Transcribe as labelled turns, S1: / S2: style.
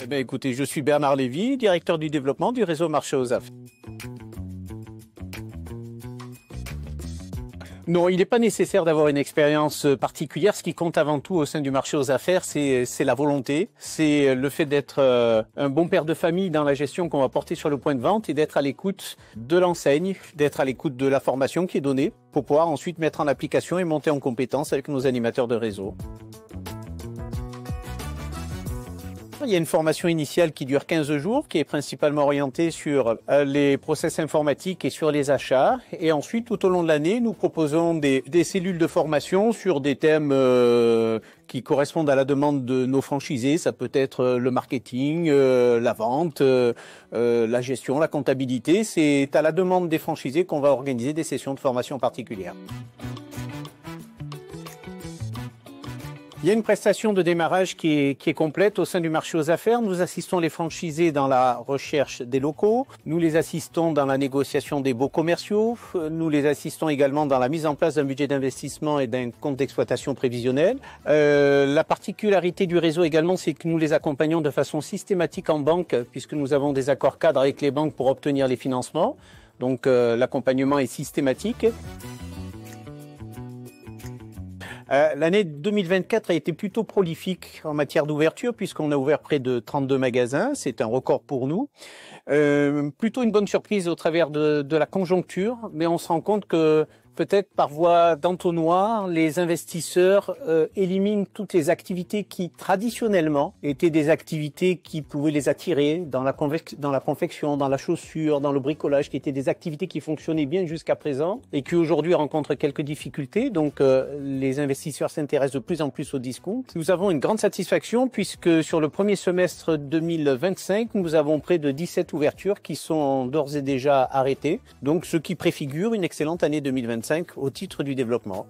S1: Eh bien, écoutez, je suis Bernard Lévy, directeur du développement du réseau Marché aux Affaires. Non, il n'est pas nécessaire d'avoir une expérience particulière. Ce qui compte avant tout au sein du marché aux affaires, c'est la volonté, c'est le fait d'être un bon père de famille dans la gestion qu'on va porter sur le point de vente et d'être à l'écoute de l'enseigne, d'être à l'écoute de la formation qui est donnée pour pouvoir ensuite mettre en application et monter en compétence avec nos animateurs de réseau. Il y a une formation initiale qui dure 15 jours, qui est principalement orientée sur les process informatiques et sur les achats. Et ensuite, tout au long de l'année, nous proposons des cellules de formation sur des thèmes qui correspondent à la demande de nos franchisés. Ça peut être le marketing, la vente, la gestion, la comptabilité. C'est à la demande des franchisés qu'on va organiser des sessions de formation particulières. Il y a une prestation de démarrage qui est complète au sein du marché aux affaires. Nous assistons les franchisés dans la recherche des locaux. Nous les assistons dans la négociation des baux commerciaux. Nous les assistons également dans la mise en place d'un budget d'investissement et d'un compte d'exploitation prévisionnel. La particularité du réseau également, c'est que nous les accompagnons de façon systématique en banque, puisque nous avons des accords cadres avec les banques pour obtenir les financements. Donc l'accompagnement est systématique. L'année 2024 a été plutôt prolifique en matière d'ouverture puisqu'on a ouvert près de 32 magasins. C'est un record pour nous. Plutôt une bonne surprise au travers de la conjoncture, mais on se rend compte que peut-être par voie d'entonnoir, les investisseurs éliminent toutes les activités qui traditionnellement étaient des activités qui pouvaient les attirer dans la confection, dans la chaussure, dans le bricolage, qui étaient des activités qui fonctionnaient bien jusqu'à présent et qui aujourd'hui rencontrent quelques difficultés. Donc les investisseurs s'intéressent de plus en plus au discount. Nous avons une grande satisfaction puisque sur le premier semestre 2025, nous avons près de 17 ouvertures qui sont d'ores et déjà arrêtées. Donc ce qui préfigure une excellente année 2025 au titre du développement.